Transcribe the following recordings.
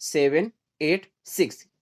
786।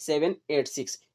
786।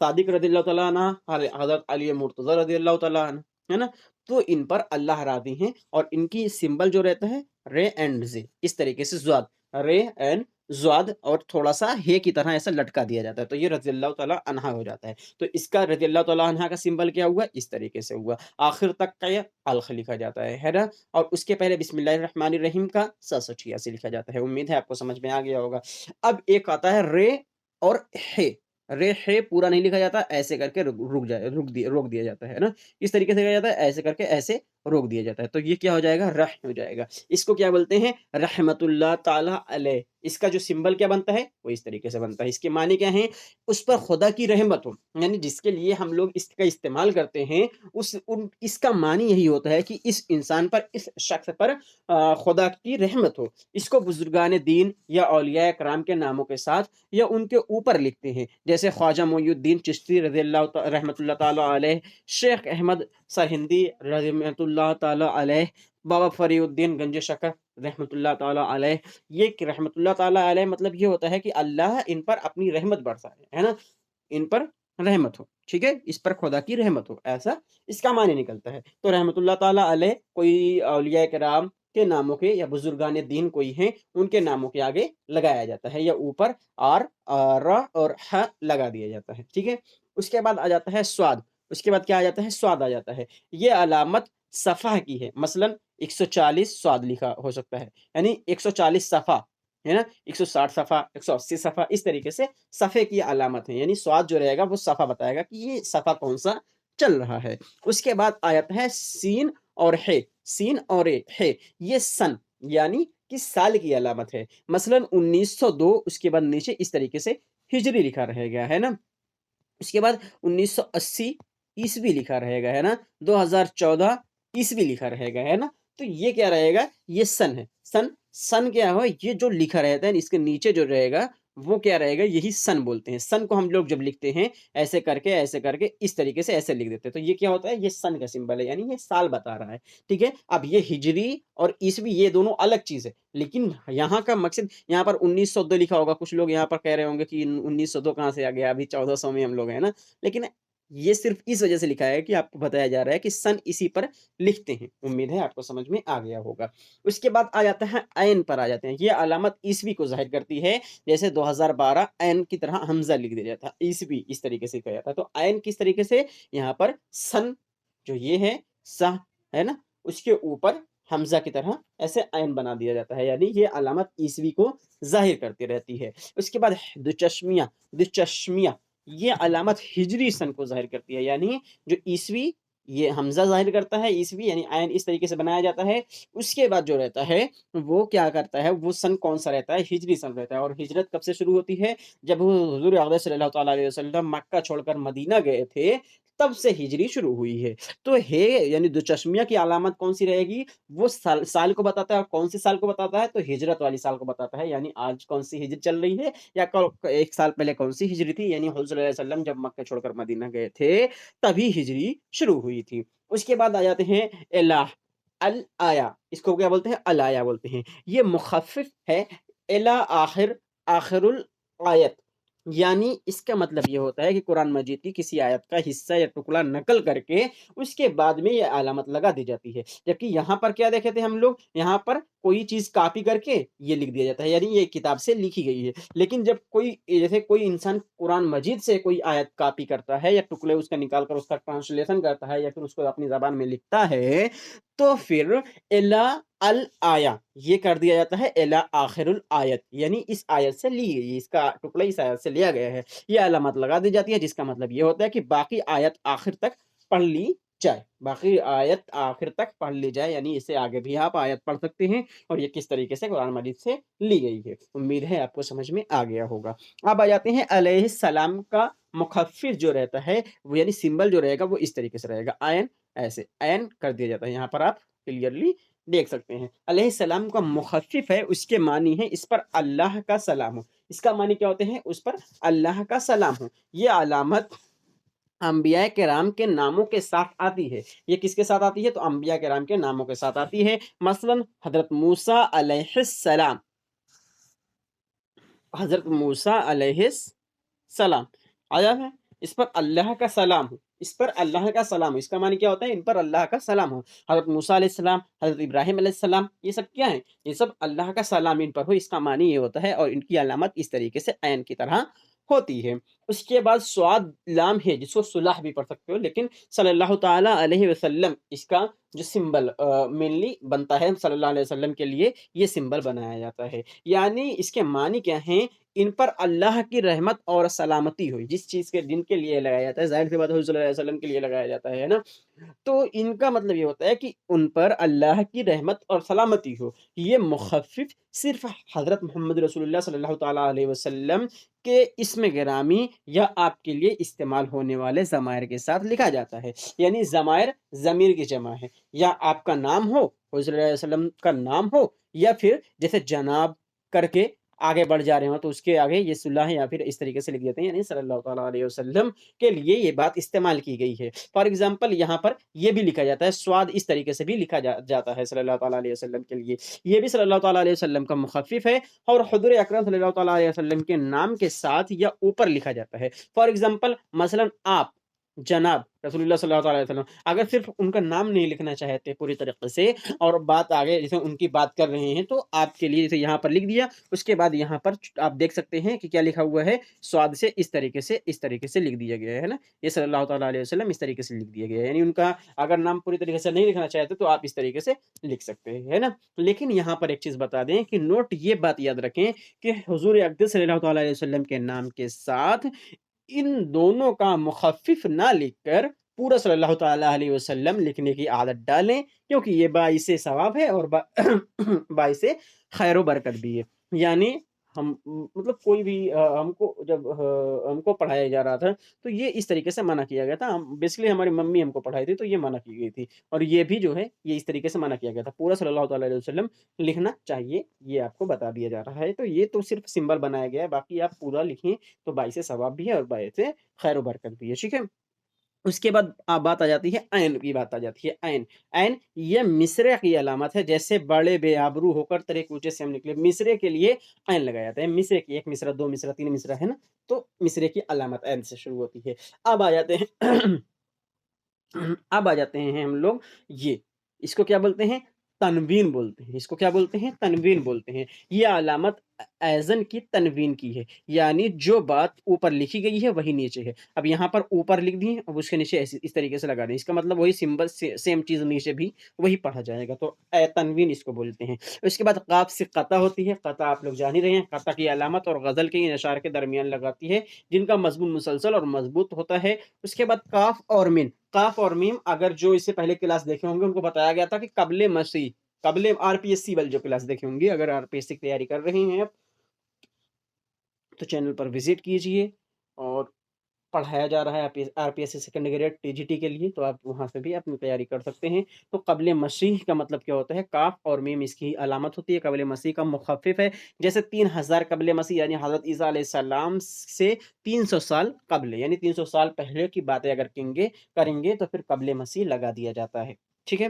صادق رضی اللہ تعالیٰ عنہ، حضرت علی مرتضی رضی اللہ تعالیٰ عنہ، ہے نا؟ تو ان پر اللہ راضی ہیں، اور ان کی سمبل جو رہتا ہے رے اینڈ زی، اس طریقے سے زواد، رے اینڈ زواد، اور تھوڑا سا ہے کی طرح ایسا لٹکا دیا جاتا ہے، تو یہ رضی اللہ تعالیٰ عنہ ہو جاتا ہے۔ تو اس کا رضی اللہ تعالیٰ عنہ کا سمبل کیا ہوا؟ اس طریقے سے ہوا، آخر تک کا یہ الخ لکھا جاتا ہے نا؟ اور اس کے پہلے بسم اللہ الرحمن الرحیم کا 786 لکھا جاتا ہے۔ امید ہے آپ کو سمجھ میں آ گیا ہوگا۔ اب ایک آتا ہے رے اور ہے، رے ہے پورا نہیں لکھا جاتا، ایسے کر کے روک دیا جاتا ہے نا، اس طریقے سے کہا جاتا ہے، ایسے کر کے ایسے روک دیا جاتا ہے، تو یہ کیا ہو جائے گا؟ رح ہو جائے گا۔ اس کو کیا بولتے ہیں؟ رحمت اللہ تعالی علیہ۔ اس کا جو سمبل کیا بنتا ہے؟ وہ اس طریقے سے بنتا ہے۔ اس کے معنی کیا ہیں؟ اس پر خدا کی رحمت ہو، یعنی جس کے لیے ہم لوگ اس کا استعمال کرتے ہیں، اس کا معنی یہی ہوتا ہے کہ اس انسان پر، اس شخص پر خدا کی رحمت ہو۔ اس کو بزرگان دین یا اولیاء کرام کے ناموں کے ساتھ یا ان کے اوپر لکھتے ہیں، جیسے خواجہ معین الدین چشتی رضی اللہ رحمۃ اللہ تعالی علیہ، شیخ احمد سرہندی رحمۃ اللہ تعالی علیہ، بابا فری الدین گنج شکر رحمۃ اللہ تعالی علیہ۔ یہ رحمۃ اللہ تعالی علیہ مطلب یہ ہوتا ہے کہ اللہ ان پر اپنی رحمت برسائے، ہے نا، ان پر رحمت ہو، ٹھیک ہے، اس پر خدا کی رحمت ہو، ایسا اس کا معنی نکلتا ہے۔ تو رحمۃ اللہ تعالی علیہ کوئی اولیاء کرام کے ناموں کے یا بزرگان دین کوئی ہیں، ان کے ناموں کے آگے لگایا جاتا ہے، یا اوپر آر ر اور ح لگا دیا جاتا ہے، ٹھیک ہے۔ اس کے بعد آ جاتا ہے سواد، اس کے بعد کیا آ جاتا ہے؟ سواد آ جاتا ہے۔ یہ علامت صفحہ کی ہے، مثلا 140 سواد لکھا ہو سکتا ہے، یعنی 140 صفحہ، ہے نا، 160 صفحہ، 180 صفحہ، اس طریقے سے صفحے کی علامت ہے، یعنی سواد جو رہے گا وہ صفحہ بتائے گا کہ یہ صفحہ کون سا چل رہا ہے۔ اس کے بعد آ جاتا ہے سین اور ہے، سین اور ہے، یہ سن یعنی کس سال کی علامت ہے، مثلا 1902، اس کے بعد نیچے اس طریقے سے ہجری لکھا رہے گا، ہے نا۔ اس کے بعد 1980 عیسوی لکھا رہے گا، ہے نا، 2014 عیسوی لکھا رہے گا، ہے نا۔ تو یہ کیا رہے گا؟ یہ سن ہے، سن کیا ہو، یہ جو لکھا رہتا ہے اس کے نیچے جو رہے گا وہ کیا رہے گا؟ یہی سن بولتے ہیں۔ سن کو ہم لوگ جب لکھتے ہیں ایسے کر کے اس طریقے سے ایسے لکھ دیتے ہیں، تو یہ کیا ہوتا ہے؟ یہ سن کا سمبل ہے، یعنی یہ سال بتا رہا ہے، ٹھیک ہے۔ اب یہ ہجری اور عیسوی یہ دونوں الگ چیز ہے، لیکن یہاں کا مقصد، یہاں پر 1902 لکھا ہوگا، کچھ لوگ یہاں پر کہہ رہے ہوں گے کہ 1902 کہاں سے آ گیا، ابھی 1400 میں ہم لوگ ہیں نا، لیکن یہ صرف اس وجہ سے لکھا ہے کہ آپ کو بتایا جا رہا ہے کہ سن اسی پر لکھتے ہیں۔ امید ہے آپ کو سمجھ میں آ گیا ہوگا۔ اس کے بعد آ جاتا ہے عین پر، آ جاتے ہیں، یہ علامت عیسوی کو ظاہر کرتی ہے، جیسے 2012 عین کی طرح حمزہ لکھ دیا جاتا ہے، عیسوی اس طریقے سے کہا جاتا ہے، تو عین کس طریقے سے؟ یہاں پر سن جو یہ ہے سہ، ہے نا، اس کے اوپر حمزہ کی طرح ایسے عین بنا دیا جاتا ہے، یعنی یہ علامت عیسوی کو ظاہر کرتی رہتی ہے۔ اس کے بعد دچشمیہ، دچشمیہ یہ علامت ہجری سن کو ظاہر کرتی ہے، یعنی جو عیسوی یہ حمزہ ظاہر کرتا ہے، عیسوی یعنی عین اس طریقے سے بنایا جاتا ہے۔ اس کے بعد جو رہتا ہے وہ کیا کرتا ہے؟ وہ سن کون سا رہتا ہے؟ ہجری سن رہتا ہے۔ اور ہجرت کب سے شروع ہوتی ہے؟ جب حضور اقدس صلی اللہ تعالیٰ علیہ وسلم مکہ چھوڑ کر مدینہ گئے تھے، تب سے ہجری شروع ہوئی ہے۔ تو ہے یعنی دوچشمیہ کی علامت کون سی رہے گی؟ وہ سال کو بتاتا ہے، اور کون سی سال کو بتاتا ہے؟ تو ہجرت والی سال کو بتاتا ہے، یعنی آج کون سی ہجری چل رہی ہے، یا ایک سال پہلے کون سی ہجری تھی، یعنی حضور صلی اللہ علیہ وسلم جب مکہ چھوڑ کر مدینہ گئے تھے تبھی ہجری شروع ہوئی تھی۔ اس کے بعد آ جاتے ہیں الہ، الایا، اس کو کیا بولتے ہیں؟ الایا بولتے ہیں۔ یہ مخفف ہے، الہ آخر، آخر الآیت، یعنی اس کا مطلب یہ ہوتا ہے کہ قرآن مجید کی کسی آیت کا حصہ یا ٹکڑا نقل کر کے اس کے بعد میں یہ علامت لگا دی جاتی ہے، جبکہ یہاں پر کیا دیکھے تھے ہم لوگ؟ یہاں پر کوئی چیز کاپی کر کے یہ لکھ دیا جاتا ہے، یعنی یہ کتاب سے لکھی گئی ہے، لیکن جب کوئی جیسے کوئی انسان قرآن مجید سے کوئی آیت کاپی کرتا ہے یا ٹکڑے اس کا نکال کر اس کا ٹرانسلیشن کرتا ہے یا پھر اس کو اپنی زبان میں لکھتا ہے، تو پھر الا الایا یہ کر دیا جاتا ہے الا آخر الآیت، یعنی اس آیت سے لی گئی، اس کا ٹکڑا اس آیت سے لیا گیا ہے، یہ علامت لگا دی جاتی ہے، جس کا مطلب یہ ہوتا ہے کہ باقی آیت آخر تک پڑھ لی جائے، باقی آیت آخر تک پڑھ لی جائے، یعنی اسے آگے بھی آپ آیت پڑھ سکتے ہیں، اور یہ کس طریقے سے قرآن مجید سے لی گئی ہے۔ امید ہے آپ کو سمجھ میں آ گیا ہوگا۔ اب آ جاتے ہیں علیہ السلام کا مخفف جو رہتا ہے وہ، یعنی سمبل جو رہے گا وہ اس طریقے سے رہے گا، عین، ایسے عین کر دیا جاتا ہے، یہاں پر آپ کلیئرلی دیکھ سکتے ہیں۔ علیہ السلام کا مخفف ہے، اس کے معنی ہے اس پر اللہ کا سلام ہو، اس کا معنی کیا ہوتے ہیں؟ اس پر اللہ کا سلام ہو۔ یہ علامت انبیاء کرام کے ناموں کے ساتھ آتی ہے، یہ کس کے ساتھ آتی ہے؟ تو انبیاء کرام کے ناموں کے ساتھ آتی ہے، مثلا حضرت موسیٰ علیہ السلام، حضرت موسیٰ علیہ السلام آیا ہے، اس پر اللہ کا سلام ہو، اس پر اللہ کا سلام ہو، اس کا معنی کیا ہوتا ہے؟ ان پر اللہ کا سلام ہو۔ حضرت موسیٰ علیہ السلام، حضرت ابراہیم علیہ السلام، یہ سب کیا ہیں؟ یہ سب اللہ کا سلام ان پر ہو، اس کا معنی یہ ہوتا ہے، اور ان کی علامت اس طریقے سے عین کی طرح ہوتی ہے۔ اس کے بعد صاد لام ہے، جس کو صلح بھی پڑھ سکتے ہو، لیکن صلی اللہ تعالیٰ علیہ وسلم اس کا جو سمبل مینلی بنتا ہے، صلی اللہ علیہ وسلم کے لیے یہ سمبل بنایا جاتا ہے۔ یعنی اس کے معنی کیا ہیں؟ ان پر اللہ کی رحمت اور سلامتی ہوئی، جس چیز کے جن کے لیے لگایا جاتا ہے، ظاہر سی بات ہے حضور صلی اللہ علیہ وسلم کے لیے لگایا جاتا ہے نا، تو ان کا مطلب یہ ہوتا ہے کہ ان پر اللہ کی رحمت اور سلامتی ہو۔ یہ مخفف صرف حضرت محمد رسول اللہ صلی اللہ تعالیٰ علیہ وسلم کے اسم گرامی یا آپ کے لیے استعمال ہونے والے ضمائر کے ساتھ لکھا جاتا ہے۔ یعنی ضمائر ضمیر کی جمع ہے، یا آپ کا نام ہو، حضور صلی اللہ علیہ وسلم کا نام ہو، یا پھر جیسے جناب کر کے آگے بڑھ جا رہے ہوں تو اس کے آگے یہ صلح یا پھر اس طریقے سے لکھ دیتے ہیں، یعنی صلی اللہ تعالیٰ علیہ وسلم کے لیے یہ بات استعمال کی گئی ہے۔ فار ایگزامپل یہاں پر یہ بھی لکھا جاتا ہے، سواد اس طریقے سے بھی لکھا جاتا ہے صلی اللہ تعالیٰ علیہ وسلم کے لیے، یہ بھی صلی اللہ تعالیٰ علیہ وسلم کا مخفف ہے، اور حضور اکرم صلی اللہ تعالیٰ علیہ وسلم کے نام کے ساتھ یا اوپر لکھا جاتا ہے۔ فار ایگزامپل مثلا آپ جناب رسول اللہ صلی اللہ تعالیٰ علیہ وسلم، اگر صرف ان کا نام نہیں لکھنا چاہتے پوری طریقے سے، اور بات آگے جیسے ان کی بات کر رہے ہیں، تو آپ کے لیے جیسے یہاں پر لکھ دیا، اس کے بعد یہاں پر آپ دیکھ سکتے ہیں کہ کیا لکھا ہوا ہے، سواد سے اس طریقے سے لکھ دیا گیا ہے نا، یہ صلی اللہ تعالیٰ علیہ وسلم اس طریقے سے لکھ دیا گیا ہے، یعنی ان کا اگر نام پوری طریقے سے نہیں لکھنا چاہتے تو آپ اس طریقے سے لکھ سکتے ہیں، ہے نا۔ لیکن یہاں پر ایک چیز بتا دیں کہ نوٹ یہ بات یاد رکھیں کہ حضور اقدس صلی اللہ تعالیٰ علیہ وسلم کے نام کے ساتھ ان دونوں کا مخفف نہ لکھ کر پورا صلی اللہ تعالیٰ علیہ وسلم لکھنے کی عادت ڈالیں، کیونکہ یہ باعث ثواب ہے اور باعث خیر و برکت بھی ہے۔ یعنی ہم مطلب کوئی بھی ہم کو جب ہم کو پڑھایا جا رہا تھا تو یہ اس طریقے سے منع کیا گیا تھا، بیسکلی ہماری ممی ہم کو پڑھائی تھی تو یہ منع کی گئی تھی، اور یہ بھی جو ہے یہ اس طریقے سے منع کیا گیا تھا، پورا صلی اللہ تعالیٰ علیہ وسلم لکھنا چاہیے، یہ آپ کو بتا دیا جا رہا ہے۔ تو یہ تو صرف سمبل بنایا گیا ہے، باقی آپ پورا لکھیں تو باعث ثواب بھی ہے اور باعث خیر و برکت بھی ہے، ٹھیک ہے۔ اس کے بعد بات آ جاتی ہے عین کی، بات آ جاتی ہے عین۔ عین یہ مصرے کی علامت ہے، جیسے بڑے بے آبرو ہو کر تیرے کوچے سے ہم نکلے، مصرے کے لیے عین لگایا جاتا ہے، مصرے کی ایک مصرع، دو مصرع، تین مصرع ہے نا، تو مصرے کی علامت عین سے شروع ہوتی ہے۔ اب آ جاتے ہیں اب آ جاتے ہیں ہم لوگ، یہ اس کو کیا بولتے ہیں؟ تنوین بولتے ہیں، اس کو کیا بولتے ہیں؟ تنوین بولتے ہیں۔ یہ علامت ایزن کی تنوین کی ہے، یعنی جو بات اوپر لکھی گئی ہے وہی نیچے ہے۔ اب یہاں پر اوپر لکھ دی اب اس کے نیچے اس طریقے سے لگا دیں، اس کا مطلب وہی سمبل سیم چیز نیچے بھی وہی پڑھا جائے گا، تو تنوین اس کو بولتے ہیں۔ اس کے بعد قاف سے قطع ہوتی ہے، قطع آپ لوگ جان ہی رہے ہیں، قطع کی علامت اور غزل کے اشعار کے درمیان لگاتی ہے، جن کا مضمون مسلسل اور مضبوط ہوتا ہے۔ اس کے بعد کاف اور میم، کاف اور میم اگر جو اس سے پہلے کلاس دیکھے ہوں گے ان کو بتایا گیا تھا کہ قبل مسیح، قبل آر پی ایس سی والی جو کلاس دیکھے ہوں گے، اگر آر پی ایس سی کی تیاری کر رہے ہیں آپ تو چینل پر وزٹ کیجئے، اور پڑھایا جا رہا ہے R P S C second grade T G T کے لیے، تو آپ وہاں سے بھی اپنی تیاری کر سکتے ہیں۔ تو قبل مسیح کا مطلب کیا ہوتا ہے؟ کاف اور میم اس کی علامت ہوتی ہے، قبل مسیح کا مخفف ہے، جیسے 3000 قبل مسیح، یعنی حضرت عیسیٰ علیہ السلام سے 300 سال قبل، یعنی 300 سال پہلے کی باتیں اگر کریں گے تو پھر قبل مسیح لگا دیا جاتا ہے، ٹھیک ہے۔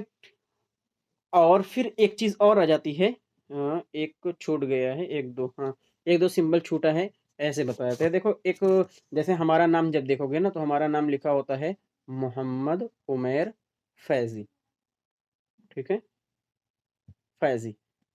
اور پھر ایک چیز اور آ جاتی ہے، ایک چھوٹ گیا ہے، ایک دو سمبل چھوٹا ہے، ایسے بتایا تھا، دیکھو ایک جیسے ہمارا نام جب دیکھو گے نا تو ہمارا نام لکھا ہوتا ہے محمد عمیر فیضی، ٹھیک ہے، فیضی،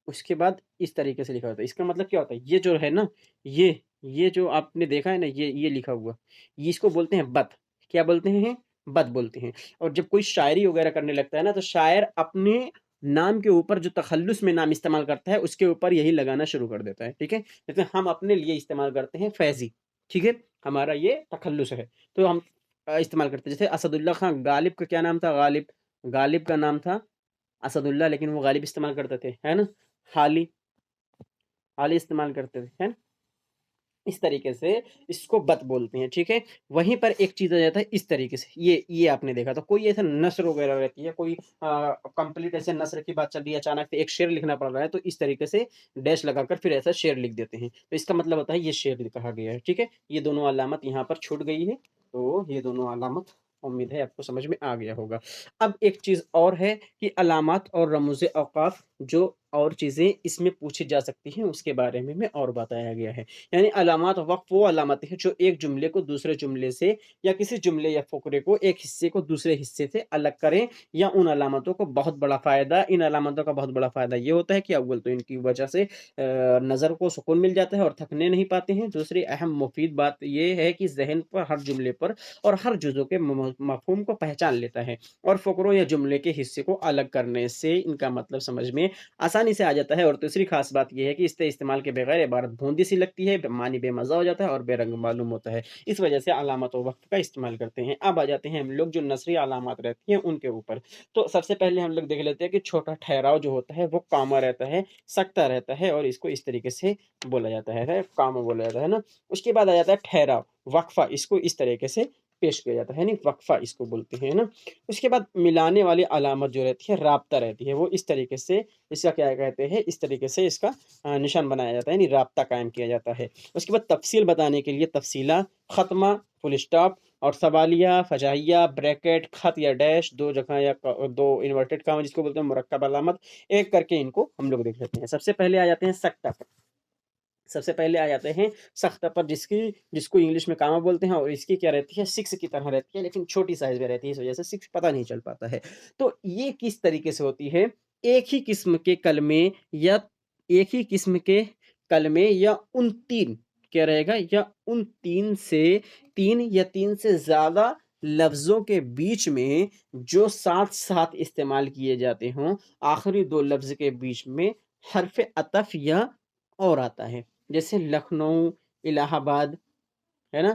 اس کے بعد اس طریقے سے لکھا ہوتا ہے، اس کا مطلب کیا ہوتا ہے؟ یہ جو ہے نا، یہ جو آپ نے دیکھا ہے نا، یہ لکھا ہوا، یہ اس کو بولتے ہیں بت، کیا بولتے ہیں؟ بت بولتے ہیں۔ اور جب کوئی شاعری وغیرہ کرنے لگتا ہے نا تو شاعر اپنے نام کے اوپر جو تخلص میں نام استعمال کرتا ہے اس کے اوپر یہی لگانا شروع کر دیتا ہے، ٹھیک ہے، جیسے ہم اپنے لیے استعمال کرتے ہیں فیضی، ٹھیک ہے، ہمارا یہ تخلص ہے تو ہم استعمال کرتے ہیں، جیسے اسد اللہ خان غالب کا کیا نام تھا؟ غالب کا نام تھا اسد اللہ، لیکن وہ غالب استعمال کرتے تھے، ہے نا، حالی استعمال کرتے تھے، ہے نا، اس طریقے سے اس کو بت بولتے ہیں، ٹھیک ہے۔ وہیں پر ایک چیز آ جاتا ہے اس طریقے سے، یہ آپ نے دیکھا تھا، کوئی ایسا نثر وغیرہ رہتی ہے، کوئی کمپلیٹ ایسے نثر کی بات چل رہی ہے، اچانک سے ایک شعر لکھنا پڑ رہا ہے تو اس طریقے سے ڈیش لگا کر پھر ایسا شعر لکھ دیتے ہیں، تو اس کا مطلب ہوتا ہے یہ شعر کہا گیا ہے، ٹھیک ہے۔ یہ دونوں علامت یہاں پر چھوٹ گئی ہے، تو یہ دونوں علامت امید ہے آپ کو سمجھ میں آ گیا ہوگا۔ اب ایک چیز اور ہے کہ علامات اور رموز اوقاف جو اور چیزیں اس میں پوچھی جا سکتی ہیں اس کے بارے میں اور بتایا گیا ہے۔ یعنی علامات وقف وہ علامتیں ہیں جو ایک جملے کو دوسرے جملے سے یا کسی جملے یا فقرے کو ایک حصے کو دوسرے حصے سے الگ کریں، یا ان علامتوں کو بہت بڑا فائدہ ان علامتوں کا بہت بڑا فائدہ یہ ہوتا ہے کہ اول تو ان کی وجہ سے نظر کو سکون مل جاتا ہے اور تھکنے نہیں پاتے ہیں۔ دوسری اہم مفید بات یہ ہے کہ ذہن پر ہر جملے پر اور ہر جزو کے مفہوم کو پہچان لیتا ہے، اور فقروں یا جملے کے حصے کو الگ کرنے سے ان کا مطلب سمجھ میں آسانی سے آ جاتا ہے۔ اور تیسری خاص بات یہ ہے کہ اس کے استعمال کے بغیر عبارت بھوندی سی لگتی ہے، معنی بے مزہ ہو جاتا ہے اور بے رنگ معلوم ہوتا ہے۔ اس وجہ سے علامات و وقف کا استعمال کرتے ہیں۔ اب آ جاتے ہیں ہم لوگ جو نثری علامات رہتی ہیں ان کے اوپر۔ تو سب سے پہلے ہم لوگ دیکھ لیتے ہیں کہ چھوٹا ٹھہراؤ جو ہوتا ہے وہ کاما رہتا ہے، سکتا رہتا ہے، اور اس کو اس طریقے سے بولا جاتا ہے، کاما بولا جاتا ہے نا۔ اس کے بعد آ جاتا ہے ٹھہراؤ، وقفہ، اس کو اس طریقے سے پیش کیا جاتا ہے، یعنی وقفہ اس کو بولتے ہیں نا۔ اس کے بعد ملانے والی علامت جو رہتی ہے رابطہ رہتی ہے، وہ اس طریقے سے اس کا کیا کہتے ہیں، اس طریقے سے اس کا نشان بنایا جاتا ہے، یعنی رابطہ قائم کیا جاتا ہے۔ اس کے بعد تفصیل بتانے کے لیے تفصیلہ، ختمہ، فل اسٹاپ، اور سوالیہ، فجائیہ، بریکٹ، خط یا ڈیش، دو جگہ یا دو انورٹڈ کاما جس کو بولتے ہیں مرکب علامت، ایک کر کے ان کو ہم لوگ دیکھ لیتے ہیں۔ سب سے پہلے آ جاتے ہیں سکتہ پر۔ سب سے پہلے آ جاتے ہیں سختہ پر، جس کو انگلش میں کاما بولتے ہیں، اور اس کی کیا رہتی ہے، سکس کی طرح رہتی ہے لیکن چھوٹی سائز میں رہتی ہے، اس وجہ سے سکس پتہ نہیں چل پاتا ہے۔ تو یہ کس طریقے سے ہوتی ہے، ایک ہی قسم کے کلمے یا ایک ہی قسم کے کلمے یا ان تین کیا رہے گا، یا ان تین یا تین سے زیادہ لفظوں کے بیچ میں جو ساتھ ساتھ استعمال کیے جاتے ہوں، آخری دو لفظ کے بیچ میں حرف عطف یا اور آتا ہے، جیسے لکھنؤ، الہ آباد، ہے نا،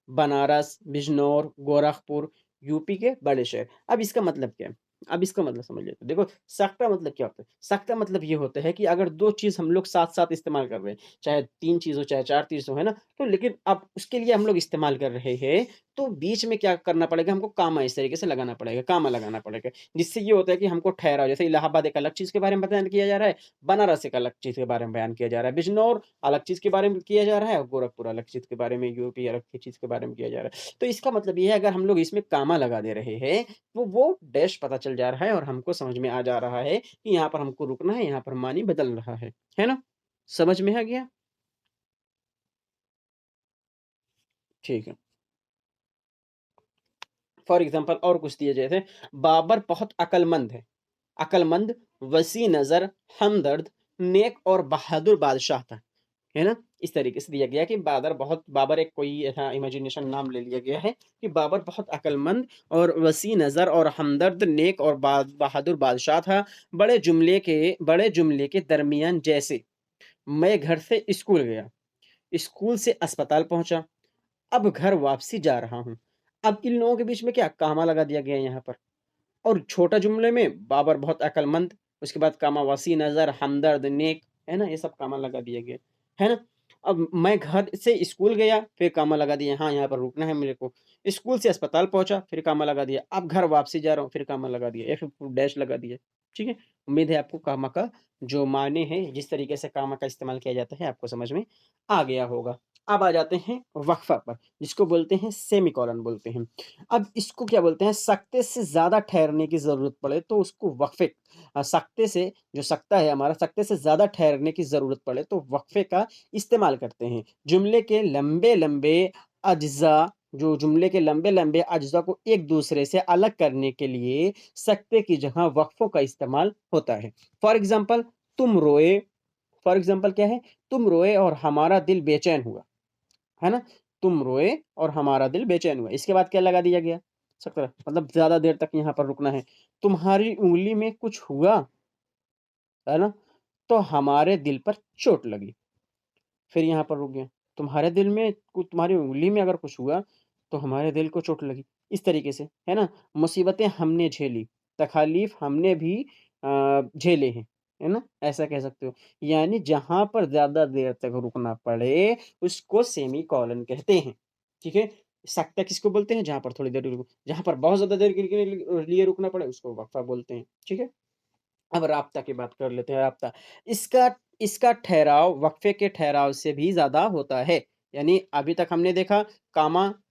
بنارس، بجنور، گورکھپور، یو پی کے بڑے شہر۔ اب اس کا مطلب کیا ہے، اب اس کا مطلب سمجھ لیتے ہیں۔ دیکھو سختہ مطلب کیا ہوتا ہے، سختہ مطلب یہ ہوتا ہے کہ اگر دو چیز ہم لوگ ساتھ ساتھ استعمال کر رہے ہیں، چاہے تین چیز ہو چاہے چار چیز ہو، ہے نا، تو لیکن اب اس کے لیے ہم لوگ استعمال کر رہے ہیں تو بیچ میں کیا کرنا پڑے گا، ہم کو کاما اس طریقے سے لگانا پڑے گا، کاما لگانا پڑے گا، جس سے یہ ہوتا ہے کہ ہم کو ٹھہراؤ، جیسے الہ آباد ایک الگ چیز کے بارے میں بیان کیا جا رہا ہے، بنارس ایک الگ چیز کے بارے میں بیان کیا جا رہا ہے، بجنور الگ چیز کے بارے میں کیا جا رہا ہے، اور گورکھپور الگ چیز کے بارے میں، یو پی الگ چیز کے بارے میں کیا جا رہا ہے۔ تو اس کا مطلب یہ ہے اگر ہم لوگ اس میں کاما لگا دے رہے ہیں تو وہ ڈیش پتہ چل جا رہا ہے اور ہم کو سمجھ میں آ جا رہا ہے کہ یہاں پر ہم کو رکنا ہے، یہاں پر معنی بدل رہا ہے نا، سمجھ میں آ گیا؟ ٹھیک ہے۔ فار ایگزامپل اور کچھ دیے جیسے بابر بہت عقل مند ہے، عقل مند، وسیع نظر، ہمدرد، نیک اور بہادر بادشاہ تھا، ہے نا۔ اس طریقے سے دیا گیا کہ بابر ایک کوئی ایسا امیجنیشن نام لے لیا گیا ہے کہ بابر بہت عقل مند اور وسیع نظر اور ہمدرد، نیک اور بہادر بادشاہ تھا۔ بڑے جملے کے درمیان جیسے میں گھر سے اسکول گیا، اسکول سے اسپتال پہنچا، اب گھر واپسی جا رہا ہوں۔ اب ان لوگوں کے بیچ میں کیا کاما لگا دیا گیا یہاں پر، اور چھوٹا جملے میں بابر بہت عقل مند، اس کے بعد کاما وسیع نظر، ہمدرد، نیک، ہے نا، یہ سب کاما لگا دیا گیا ہے نا۔ اب میں گھر سے اسکول گیا، پھر کاما لگا دیا، ہاں یہاں پر رکنا ہے میرے کو، اسکول سے اسپتال پہنچا، پھر کاما لگا دیا، اب گھر واپسی جا رہا ہوں، پھر کاما لگا دیا، یا پھر ڈیش لگا دیا، ٹھیک ہے۔ امید ہے آپ کو کاما کا جو معنی ہے، جس طریقے سے کاما کا استعمال کیا جاتا ہے، آپ کو سمجھ میں آ گیا ہوگا۔ اب آ جاتے ہیں وقفہ پر، جس کو بولتے ہیں سیمی کولن بولتے ہیں۔ اب اس کو کیا بولتے ہیں، سکتے سے زیادہ ٹھہرنے کی ضرورت پڑے تو اس کو وقفے، سکتے سے جو سکتا ہے ہمارا، سکتے سے زیادہ ٹھہرنے کی ضرورت پڑے تو وقفے کا استعمال کرتے ہیں۔ جملے کے لمبے لمبے اجزاء کو ایک دوسرے سے الگ کرنے کے لیے سکتے کی جگہ وقفوں کا استعمال ہوتا ہے۔ فار ایگزامپل تم روئے، فار ایگزامپل کیا ہے، تم روئے اور ہمارا دل بے چین ہوا، ہے نا، تم روئے اور ہمارا دل بے چین ہوا، اس کے بعد کیا لگا دیا گیا، سکتا، مطلب زیادہ دیر تک یہاں پر رکنا ہے۔ تمہاری انگلی میں کچھ ہوا، ہے نا، تو ہمارے دل پر چوٹ لگی، پھر یہاں پر رک گیا۔ تمہاری انگلی میں اگر کچھ ہوا تو ہمارے دل کو چوٹ لگی، اس طریقے سے، ہے نا۔ مصیبتیں ہم نے جھیلی، تکالیف ہم نے بھی جھیلے ہیں، ہے نا، ایسا کہہ سکتے ہو۔ یعنی جہاں پر زیادہ دیر تک رکنا پڑے اس کو سیمی کولن کہتے ہیں، ٹھیک ہے۔ سکتہ کس کو بولتے ہیں، جہاں پر تھوڑی دیر جہاں پر بہت زیادہ دیر کے لیے رکنا پڑے اس کو وقفہ بولتے ہیں، ٹھیک ہے۔ اب رابطہ کی بات کر لیتے ہیں۔ رابطہ اس کا ٹھہراؤ وقفے کے ٹھہراؤ سے بھی زیادہ ہوتا ہے، یعنی ابھی تک ہم نے دیکھا کاما